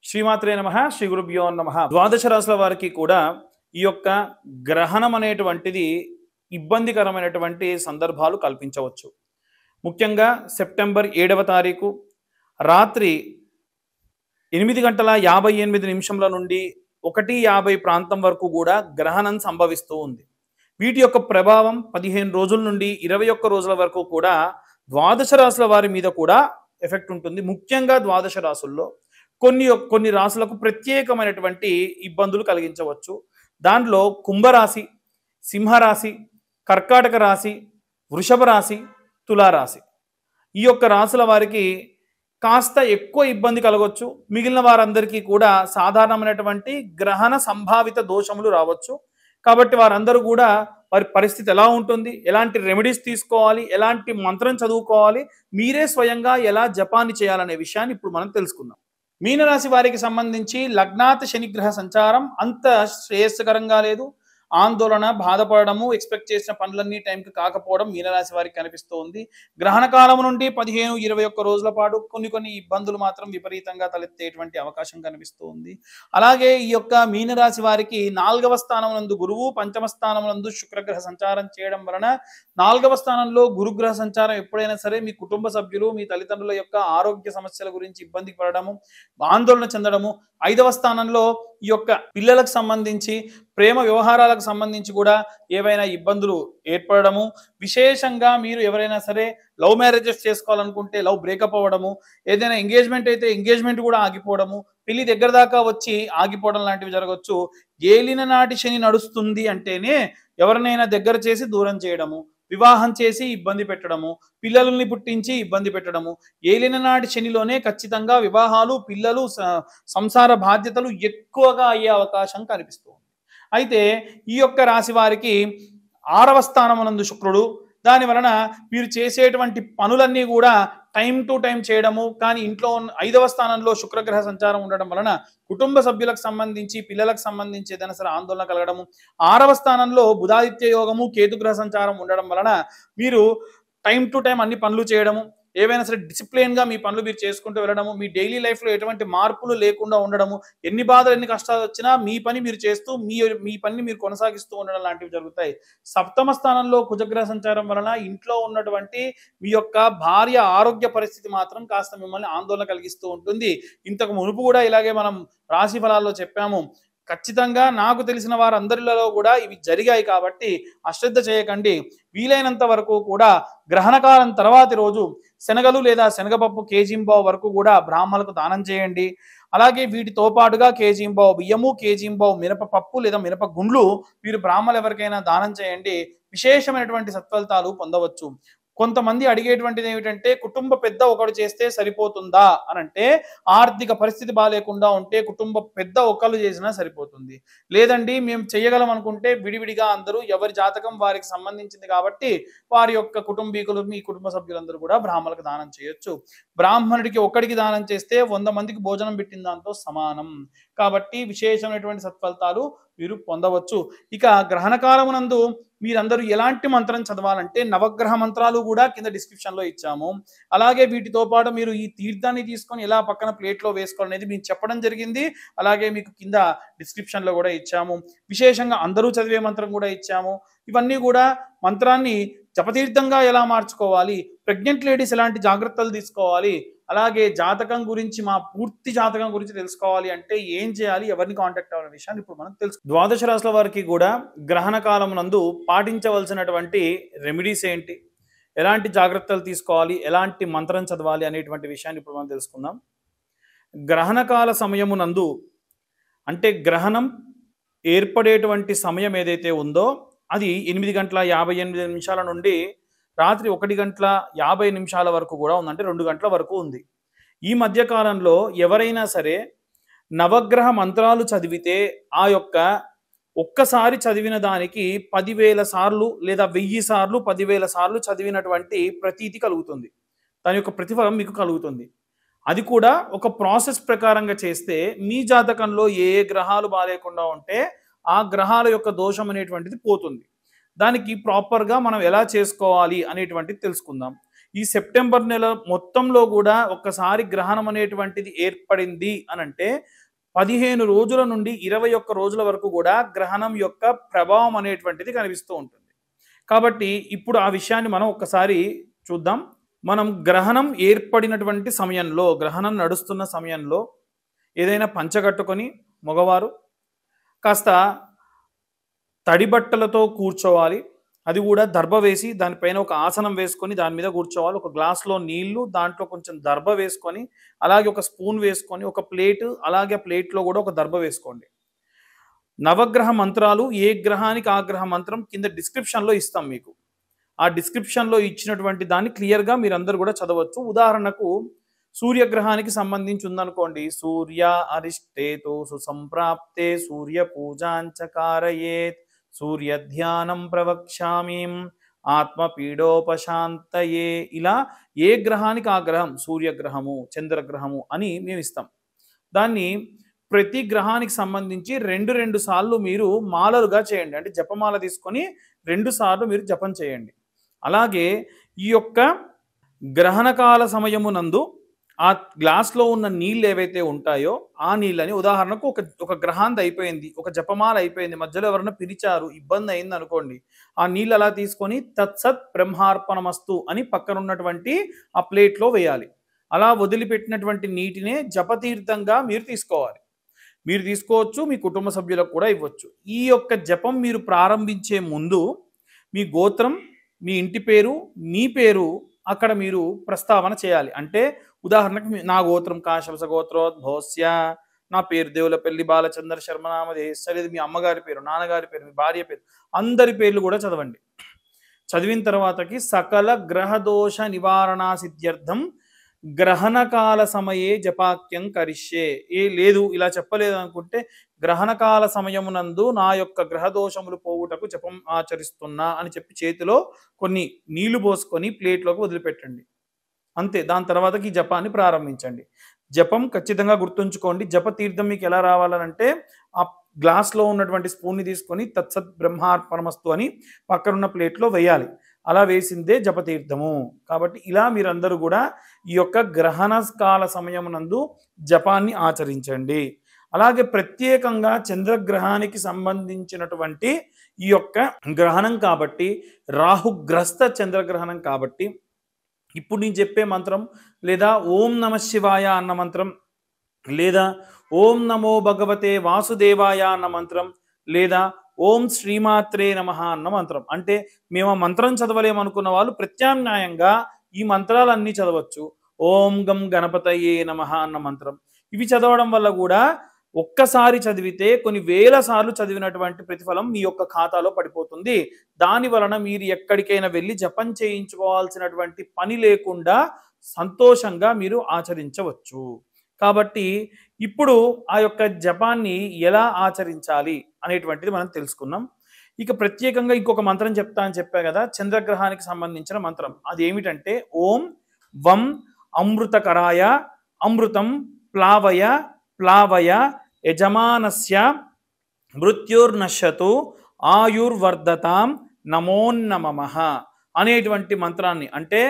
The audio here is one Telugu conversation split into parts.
శ్రీమాత్రే నమః శ్రీ గురుభ్యో నమః. ద్వాదశ రాశుల వారికి కూడా ఈ యొక్క గ్రహణం అనేటువంటిది ఇబ్బందికరమైనటువంటి సందర్భాలు కల్పించవచ్చు. ముఖ్యంగా సెప్టెంబర్ 7వ తారీఖు రాత్రి 8:58 నుండి 1:50 ప్రాంతం వరకు కూడా గ్రహణం సంభవిస్తూ ఉంది. వీటి యొక్క ప్రభావం 15 రోజుల నుండి 21 రోజుల వరకు కూడా ద్వాదశ రాశుల వారి మీద కూడా ఎఫెక్ట్ ఉంటుంది. ముఖ్యంగా ద్వాదశ రాశుల్లో కొన్ని రాశులకు ప్రత్యేకమైనటువంటి ఇబ్బందులు కలిగించవచ్చు. దాంట్లో కుంభరాశి, సింహరాశి, కర్కాటక రాశి, వృషభ రాశి, తులారాశి ఈ యొక్క రాశుల వారికి కాస్త ఎక్కువ ఇబ్బంది కలగవచ్చు. మిగిలిన వారందరికీ కూడా సాధారణమైనటువంటి గ్రహణ సంభావిత దోషములు రావచ్చు. కాబట్టి వారందరూ కూడా వారి పరిస్థితి ఎలా ఉంటుంది, ఎలాంటి రెమెడీస్ తీసుకోవాలి, ఎలాంటి మంత్రం చదువుకోవాలి, మీరే స్వయంగా ఎలా జపాన్ని చేయాలనే విషయాన్ని ఇప్పుడు మనం తెలుసుకుందాం. మీనరాశి వారికి సంబంధించి లగ్నాత్ శనిగ్రహ సంచారం అంత శ్రేయస్కరంగా లేదు. ఆందోళన, బాధపడము, ఎక్స్పెక్ట్ చేసిన పనులన్నీ టైంకి కాకపోవడం మీనరాశి వారికి కనిపిస్తూ ఉంది. గ్రహణ కాలం నుండి 15-21 రోజుల పాటు కొన్ని ఇబ్బందులు మాత్రం విపరీతంగా తలెత్తేటువంటి అవకాశం కనిపిస్తూ ఉంది. అలాగే ఈ యొక్క మీనరాశి వారికి 4వ స్థానం నందు గురువు, 5వ స్థానం నందు శుక్రగ్రహ సంచారం చేయడం వలన 4వ స్థానంలో గురుగ్రహ సంచారం ఎప్పుడైనా సరే మీ కుటుంబ సభ్యులు, మీ తల్లిదండ్రుల యొక్క ఆరోగ్య సమస్యల గురించి ఇబ్బంది పడడము, ఆందోళన చెందడము, 5వ స్థానంలో ఈ యొక్క పిల్లలకు సంబంధించి ప్రేమ వ్యవహారాలకు సంబంధించి కూడా ఏవైనా ఇబ్బందులు ఏర్పడము, విశేషంగా మీరు ఎవరైనా సరే లవ్ మ్యారేజెస్ చేసుకోవాలనుకుంటే లవ్ బ్రేకప్ అవ్వడము, ఏదైనా ఎంగేజ్మెంట్ అయితే ఎంగేజ్మెంట్ కూడా ఆగిపోవడము, పెళ్లి దగ్గర దాకా వచ్చి ఆగిపోవడం లాంటివి జరగవచ్చు. ఏలిన నాటి శని నడుస్తుంది అంటేనే ఎవరినైనా దగ్గర చేసి దూరం చేయడము, వివాహం చేసి ఇబ్బంది పెట్టడము, పిల్లల్ని పుట్టించి ఇబ్బంది పెట్టడము, ఏలిన నాటి శనిలోనే ఖచ్చితంగా వివాహాలు, పిల్లలు, సంసార బాధ్యతలు ఎక్కువగా అయ్యే అవకాశం కనిపిస్తుంది. అయితే ఈ యొక్క రాశి వారికి 6వ స్థానమునందు శుక్రుడు, దాని వలన మీరు చేసేటువంటి పనులన్నీ కూడా టైం టు టైం చేయడము, కానీ ఇంట్లో 5వ స్థానంలో శుక్రగ్రహ సంచారం ఉండడం వలన కుటుంబ సభ్యులకు సంబంధించి, పిల్లలకు సంబంధించి ఏదైనా సరే ఆందోళన కలగడము, 6వ స్థానంలో బుధాదిత్య యోగము, కేతుగ్రహ సంచారం ఉండడం వలన మీరు టైం టు టైం అన్ని పనులు చేయడము, ఏవైనా సరే డిసిప్లిన్గా మీ పనులు మీరు చేసుకుంటూ వెళ్ళడము, మీ డైలీ లైఫ్లో ఎటువంటి మార్పులు లేకుండా ఉండడము, ఎన్ని బాధలు ఎన్ని కష్టాలు వచ్చినా మీ పని మీరు చేస్తూ మీ పనిని మీరు కొనసాగిస్తూ ఉండడం లాంటివి జరుగుతాయి. 7వ స్థానంలో కుజగ్రహ సంచారం వలన ఇంట్లో ఉన్నటువంటి మీ యొక్క భార్య ఆరోగ్య పరిస్థితి మాత్రం కాస్త మిమ్మల్ని ఆందోళన కలిగిస్తూ ఉంటుంది. ఇంతకు మునుపు కూడా ఇలాగే మనం రాశి ఫలాల్లో చెప్పాము. ఖచ్చితంగా నాకు తెలిసిన వారందరిలో కూడా ఇవి జరిగాయి కాబట్టి అశ్రద్ధ చేయకండి. వీలైనంత వరకు కూడా గ్రహణకాలం తర్వాతి రోజు శనగలు లేదా శనగపప్పు కేజీంబావు వరకు కూడా బ్రాహ్మణులకు దానం చేయండి. అలాగే వీటితో పాటుగా కేజీంబావు బియ్యము, కేజీంబావు మినపపప్పు లేదా మినప గుండ్లు మీరు బ్రాహ్మణులు ఎవరికైనా దానం చేయండి. విశేషమైనటువంటి సత్ఫలితాలు పొందవచ్చు. కొంతమంది అడిగేటువంటిది ఏమిటంటే కుటుంబ పెద్ద ఒకడు చేస్తే సరిపోతుందా అని అంటే, ఆర్థిక పరిస్థితి బాగాలేకుండా ఉంటే కుటుంబ పెద్ద ఒకళ్ళు చేసినా సరిపోతుంది. లేదండి మేము చేయగలం అనుకుంటే విడివిడిగా అందరూ ఎవరి జాతకం వారికి సంబంధించింది కాబట్టి వారి యొక్క కుటుంబీకులు, మీ కుటుంబ సభ్యులందరూ కూడా బ్రాహ్మణులకు దానం చేయొచ్చు. బ్రాహ్మణుడికి ఒక్కడికి దానం చేస్తే 100 మందికి భోజనం పెట్టిన దాంతో సమానం. కాబట్టి విశేషమైనటువంటి సత్ఫలితాలు మీరు పొందవచ్చు. ఇక గ్రహణకాలమునందు మీరందరూ ఎలాంటి మంత్రం చదవాలంటే నవగ్రహ మంత్రాలు కూడా కింద డిస్క్రిప్షన్లో ఇచ్చాము. అలాగే వీటితో పాటు మీరు ఈ తీర్థాన్ని తీసుకొని ఎలా పక్కన ప్లేట్లో వేసుకోవాలనేది మీకు చెప్పడం జరిగింది. అలాగే మీకు కింద డిస్క్రిప్షన్లో కూడా ఇచ్చాము. విశేషంగా అందరూ చదివే మంత్రం కూడా ఇచ్చాము. ఇవన్నీ కూడా మంత్రాన్ని జపతీర్థంగా ఎలా మార్చుకోవాలి, ప్రెగ్నెంట్ లేడీస్ ఎలాంటి జాగ్రత్తలు తీసుకోవాలి, అలాగే జాతకం గురించి పూర్తి జాతకం గురించి తెలుసుకోవాలి అంటే ఏం చేయాలి, ఎవరిని కాంటాక్ట్ అవ్వాలనే విషయాన్ని ఇప్పుడు మనం తెలుసు. ద్వాదశ రాశుల వారికి కూడా గ్రహణ కాలం నందు పాటించవలసినటువంటి రెమెడీస్ ఏంటి, ఎలాంటి జాగ్రత్తలు తీసుకోవాలి, ఎలాంటి మంత్రం చదవాలి అనేటువంటి విషయాన్ని ఇప్పుడు మనం తెలుసుకుందాం. గ్రహణకాల సమయమునందు అంటే గ్రహణం ఏర్పడేటువంటి సమయం ఏదైతే ఉందో అది 8:58 నుండి రాత్రి 1:50 వరకు కూడా ఉందంటే 2 గంటల వరకు ఉంది. ఈ మధ్య కాలంలో ఎవరైనా సరే నవగ్రహ మంత్రాలు చదివితే ఆ యొక్క ఒక్కసారి చదివిన దానికి 10,000 సార్లు లేదా 1000 సార్లు 10,000 సార్లు చదివినటువంటి ప్రతీతి కలుగుతుంది. దాని యొక్క ప్రతిఫలం మీకు కలుగుతుంది. అది కూడా ఒక ప్రాసెస్ ప్రకారంగా చేస్తే మీ జాతకంలో ఏ గ్రహాలు బాగాలేకుండా ఉంటే ఆ గ్రహాల యొక్క దోషం అనేటువంటిది పోతుంది. దానికి ప్రాపర్గా మనం ఎలా చేసుకోవాలి అనేటువంటిది తెలుసుకుందాం. ఈ సెప్టెంబర్ నెల మొత్తంలో కూడా ఒక్కసారి గ్రహణం అనేటువంటిది ఏర్పడింది అనంటే 15 రోజుల నుండి 21 రోజుల వరకు కూడా గ్రహణం యొక్క ప్రభావం అనేటువంటిది కనిపిస్తూ ఉంటుంది. కాబట్టి ఇప్పుడు ఆ విషయాన్ని మనం ఒక్కసారి చూద్దాం. మనం గ్రహణం ఏర్పడినటువంటి సమయంలో, గ్రహణం నడుస్తున్న సమయంలో ఏదైనా పంచగట్టుకొని మగవారు కాస్త తడి బట్టలతో కూర్చోవాలి. అది కూడా దర్భ వేసి దానిపైన ఒక ఆసనం వేసుకొని దాని మీద కూర్చోవాలి. ఒక గ్లాస్‌లో నీళ్లు, దాంట్లో కొంచెం దర్భ వేసుకొని, అలాగే ఒక స్పూన్ వేసుకొని, ఒక ప్లేటు, అలాగే ప్లేట్‌లో కూడా ఒక దర్భ వేసుకోండి. నవగ్రహ మంత్రాలు ఏ గ్రహానికి ఆ గ్రహ మంత్రం కింద డిస్క్రిప్షన్‌లో ఇస్తాం మీకు. ఆ డిస్క్రిప్షన్‌లో ఇచ్చినటువంటి దాన్ని క్లియర్‌గా మీరందరూ కూడా చదవచ్చు. ఉదాహరణకు సూర్యగ్రహానికి సంబంధించి ఉందనుకోండి. సూర్య అరిష్టేతు సుసంప్రాప్తే సూర్య పూజాంచ కారయేత్ సూర్య ధ్యానం ప్రవక్ష్యామిం ఆత్మపీడోపశాంతయే. ఇలా ఏ గ్రహానికి ఆ గ్రహం, సూర్యగ్రహము, చంద్రగ్రహము అని మేము ఇస్తాం. దాన్ని ప్రతి గ్రహానికి సంబంధించి 2 సార్లు మీరు మాలలుగా చేయండి. అంటే జపమాల తీసుకొని 2 సార్లు మీరు జపం చేయండి. అలాగే ఈ యొక్క గ్రహణకాల సమయమునందు ఆ గ్లాస్‌లో ఉన్న నీళ్ళు ఏవైతే ఉంటాయో ఆ నీళ్ళని ఉదాహరణకు ఒక గ్రహాంది అయిపోయింది. ఒక జపమాల అయిపోయింది. మధ్యలో ఎవరైనా పిలిచారు, ఇబ్బంది అయిందనుకోండి. ఆ నీళ్ళు అలా తీసుకొని తత్సత్ బ్రహ్మార్పణమస్తు అని పక్కన ఉన్నటువంటి ఆ ప్లేట్‌లో వేయాలి. అలా వదిలిపెట్టినటువంటి నీటినే జపతీర్థంగా మీరు తీసుకోవాలి. మీరు తీసుకోవచ్చు, మీ కుటుంబ సభ్యులకు కూడా ఇవ్వచ్చు. ఈ యొక్క జపం మీరు ప్రారంభించే ముందు మీ గోత్రం, మీ ఇంటి పేరు, మీ పేరు అక్కడ మీరు ప్రస్తావన చేయాలి. అంటే ఉదాహరణకు నా గోత్రం కాశవస గోత్రోద్భవస్య, నా పేరు దేవులపల్లి బాలచంద్ర శర్మ నామధేయస్య, లేదు మీ అమ్మగారి పేరు, నాన్నగారి పేరు, మీ భార్య పేరు, అందరి పేర్లు కూడా చదవండి. చదివిన తర్వాతకి సకల గ్రహదోష నివారణా సిద్ధ్యర్థం గ్రహణకాల సమయే జపాక్యం కరిష్యే. లేదు ఇలా చెప్పలేదు అనుకుంటే గ్రహణకాల సమయమునందు నా యొక్క గ్రహదోషములు పోవుటకు జపం ఆచరిస్తున్నా అని చెప్పి చేతిలో కొన్ని నీళ్లు పోసుకొని ప్లేట్లోకి వదిలిపెట్టండి. అంతే. దాని తర్వాతకి ఈ జపాన్ని ప్రారంభించండి. జపం ఖచ్చితంగా గుర్తుంచుకోండి. జపతీర్థం మీకు ఎలా రావాలనంటే ఆ గ్లాస్‌లో ఉన్నటువంటి స్పూన్‌ని తీసుకొని తత్సత్ బ్రహ్మార్పణమస్తు అని పక్కనున్న ప్లేట్‌లో వేయాలి. అలా వేసిందే జపతీర్థము. కాబట్టి ఇలా మీరందరూ కూడా ఈ యొక్క గ్రహణ కాల సమయమునందు జపాన్ని ఆచరించండి. అలాగే ప్రత్యేకంగా చంద్రగ్రహానికి సంబంధించినటువంటి ఈ యొక్క గ్రహణం కాబట్టి, రాహుగ్రస్త చంద్రగ్రహణం కాబట్టి ఇప్పుడు నేను చెప్పే మంత్రం లేదా ఓం నమః శివాయ అన్న మంత్రం, లేదా ఓం నమో భగవతే వాసుదేవాయ అన్న మంత్రం, లేదా ఓం శ్రీమాత్రే నమః అన్న మంత్రం. అంటే మేము ఆ మంత్రం చదవలేమనుకున్న వాళ్ళు ప్రత్యామ్నాయంగా ఈ మంత్రాలన్నీ చదవచ్చు. ఓం గం గణపతయే నమః అన్న మంత్రం. ఇవి చదవడం వల్ల కూడా ఒక్కసారి చదివితే కొన్ని వేల సార్లు చదివినటువంటి ప్రతిఫలం మీ యొక్క ఖాతాలో పడిపోతుంది. దాని వలన మీరు ఎక్కడికైనా వెళ్ళి జపం చేయించుకోవాల్సినటువంటి పని లేకుండా సంతోషంగా మీరు ఆచరించవచ్చు. కాబట్టి ఇప్పుడు ఆ యొక్క జపాన్ని ఎలా ఆచరించాలి అనేటువంటిది మనం తెలుసుకున్నాం. ఇక ప్రత్యేకంగా ఇంకొక మంత్రం చెప్తా అని చెప్పా కదా, చంద్రగ్రహానికి సంబంధించిన మంత్రం. అది ఏమిటంటే ఓం వం అమృతకరాయ అమృతం ప్లావయ ప్లావయ యజమానస్య మృత్యుర్నశ్యతు ఆయుర్వర్ధతాం నమోన్నమః అనేటువంటి మంత్రాన్ని, అంటే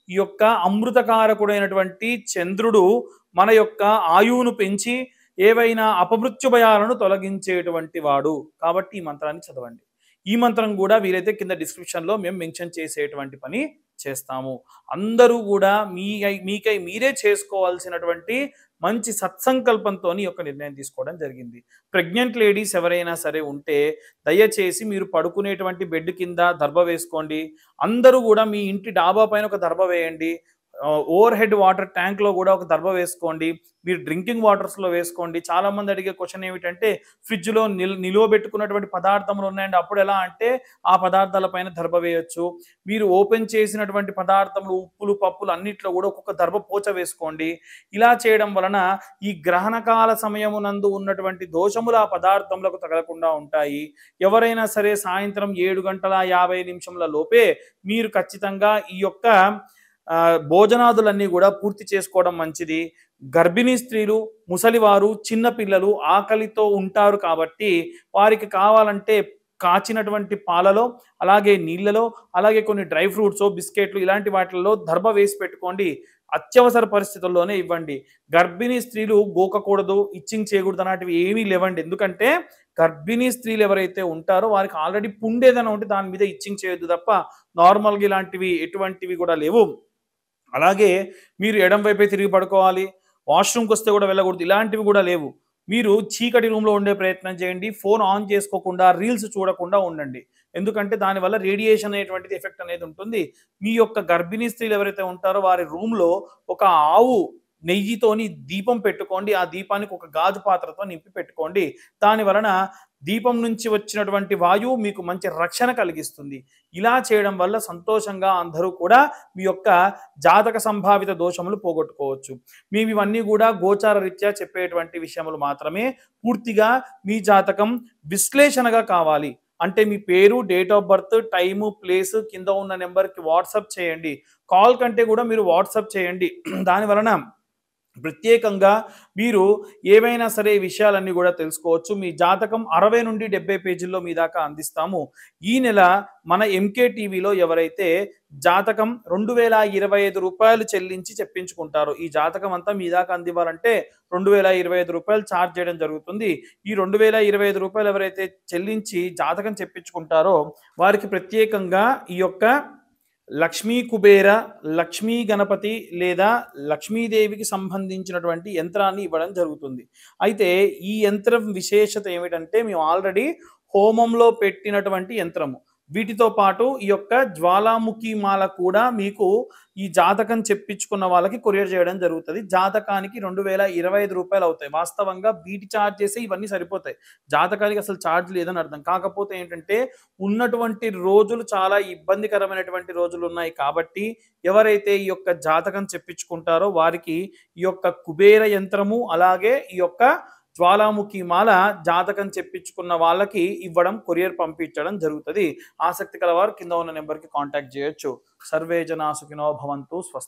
ఈ యొక్క అమృతకారకుడైనటువంటి చంద్రుడు మన యొక్క ఆయువును పెంచి ఏవైనా అపమృత్యు భయాలను తొలగించేటువంటి వాడు. కాబట్టి ఈ మంత్రాన్ని చదవండి. ఈ మంత్రం కూడా వీలైతే కింద డిస్క్రిప్షన్లో మేము మెన్షన్ చేసేటువంటి పని చేస్తాము. అందరూ కూడా మీకై మీరే చేసుకోవాల్సినటువంటి మంచి సత్సంకల్పంతో ఈ యొక్క నిర్ణయం తీసుకోవడం జరిగింది. ప్రెగ్నెంట్ లేడీస్ ఎవరైనా సరే ఉంటే దయచేసి మీరు పడుకునేటువంటి బెడ్ కింద దర్భ వేసుకోండి. అందరూ కూడా మీ ఇంటి డాబా పైన ఒక దర్భ వేయండి. ఓవర్ హెడ్ వాటర్ ట్యాంక్లో కూడా ఒక దర్భ వేసుకోండి. మీరు డ్రింకింగ్ వాటర్స్లో వేసుకోండి. చాలామంది అడిగే క్వశ్చన్ ఏమిటంటే ఫ్రిడ్జ్లో నిలువ పెట్టుకున్నటువంటి పదార్థములు ఉన్నాయండి, అప్పుడు ఎలా అంటే ఆ పదార్థాల పైన దర్భ వేయొచ్చు. మీరు ఓపెన్ చేసినటువంటి పదార్థములు ఉప్పులు పప్పులు అన్నిట్లో కూడా ఒక్కొక్క దర్భ పోచ వేసుకోండి. ఇలా చేయడం వలన ఈ గ్రహణకాల సమయమునందు ఉన్నటువంటి దోషములు ఆ పదార్థములకు తగలకుండా ఉంటాయి. ఎవరైనా సరే సాయంత్రం 7:50 లోపే మీరు ఖచ్చితంగా ఈ యొక్క భోజనాదులన్నీ కూడా పూర్తి చేసుకోవడం మంచిది. గర్భిణీ స్త్రీలు, ముసలివారు, చిన్న పిల్లలు ఆకలితో ఉంటారు కాబట్టి వారికి కావాలంటే కాచినటువంటి పాలలో, అలాగే నీళ్ళలో, అలాగే కొన్ని డ్రై ఫ్రూట్సో, బిస్కెట్లు ఇలాంటి వాటిల్లో దర్భ వేసి పెట్టుకోండి. అత్యవసర పరిస్థితుల్లోనే ఇవ్వండి. గర్భిణీ స్త్రీలు గోకకూడదు, ఇచ్చింగ్ చేయకూడదు అలాంటివి ఏమీ లేవండి. ఎందుకంటే గర్భిణీ స్త్రీలు ఎవరైతే ఉంటారో వారికి ఆల్రెడీ పుండేదైనా ఉంటే దాని మీద ఇచ్చింగ్ చేయొద్దు తప్ప నార్మల్‌గా ఇలాంటివి ఎటువంటివి కూడా లేవు. అలాగే మీరు ఎడమ వైపే తిరిగి పడుకోవాలి. వాష్‌రూమ్‌కొస్తే కూడా వెళ్ళకూడదు. ఇలాంటివి కూడా లేవు. మీరు చీకటి రూమ్‌లో ఉండే ప్రయత్నం చేయండి. ఫోన్ ఆన్ చేసుకోకుండా, రీల్స్ చూడకుండా ఉండండి. ఎందుకంటే దానివల్ల రేడియేషన్ అనేటువంటిది ఎఫెక్ట్ అనేది ఉంటుంది. మీ యొక్క గర్భిణీ స్త్రీలు ఎవరైతే ఉంటారో వారి రూమ్‌లో ఒక ఆవు నెయ్యితోని దీపం పెట్టుకోండి. ఆ దీపానికి ఒక గాజు పాత్రతో నింపి పెట్టుకోండి. దాని వలన దీపం నుంచి వచ్చినటువంటి వాయువు మీకు మంచి రక్షణ కలిగిస్తుంది. ఇలా చేయడం వల్ల సంతోషంగా అందరూ కూడా మీ యొక్క జాతక సంభావిత దోషములు పోగొట్టుకోవచ్చు. మేము ఇవన్నీ కూడా గోచార రీత్యా చెప్పేటువంటి విషయములు మాత్రమే. పూర్తిగా మీ జాతకం విశ్లేషణగా కావాలి అంటే మీ పేరు, date of birth, time, place కింద ఉన్న నెంబర్‌కి వాట్సాప్ చేయండి. కాల్ కంటే కూడా మీరు వాట్సాప్ చేయండి. దాని వలన ప్రత్యేకంగా మీరు ఏవైనా సరే విషయాలన్నీ కూడా తెలుసుకోవచ్చు. మీ జాతకం 60 నుండి 70 పేజీల్లో మీ దాకా అందిస్తాము. ఈ నెల మన ఎంకే టీవీలో ఎవరైతే జాతకం రూ. 2025 చెల్లించి చెప్పించుకుంటారో, ఈ జాతకం అంతా మీ దాకా అందివ్వాలంటే రూ. 2025 ఛార్జ్ చేయడం జరుగుతుంది. ఈ రూ. 2025 ఎవరైతే చెల్లించి జాతకం చెప్పించుకుంటారో వారికి ప్రత్యేకంగా ఈ యొక్క లక్ష్మీ కుబేర, లక్ష్మీ గణపతి లేదా లక్ష్మీదేవికి సంబంధించినటువంటి యంత్రాన్ని ఇవ్వడం జరుగుతుంది. అయితే ఈ యంత్రం విశేషత ఏమిటంటే మేము ఆల్రెడీ హోమంలో పెట్టినటువంటి యంత్రము. వీటితో పాటు ఈ యొక్క జ్వాలాముఖి మాల కూడా మీకు ఈ జాతకం చెప్పించుకున్న వాళ్ళకి కొరియర్ చేయడం జరుగుతుంది. జాతకానికి రూ. 2025 అవుతాయి. వాస్తవంగా వీటి ఛార్జ్ చేసి ఇవన్నీ సరిపోతాయి. జాతకానికి అసలు ఛార్జ్ లేదని అర్థం. కాకపోతే ఏంటంటే ఉన్నటువంటి రోజులు చాలా ఇబ్బందికరమైనటువంటి రోజులు ఉన్నాయి కాబట్టి ఎవరైతే ఈ యొక్క జాతకం చెప్పించుకుంటారో వారికి ఈ యొక్క కుబేర యంత్రము అలాగే ఈ యొక్క జ్వాలాముఖి మాల జాతకం చెప్పించుకున్న వాళ్ళకి ఇవ్వడం, కొరియర్ పంపించడం జరుగుతుంది. ఆసక్తి కలవారు కింద ఉన్న నెంబర్‌కి కాంటాక్ట్ చేయొచ్చు. సర్వే జనా సుఖినో భవంతు. స్వస్తి.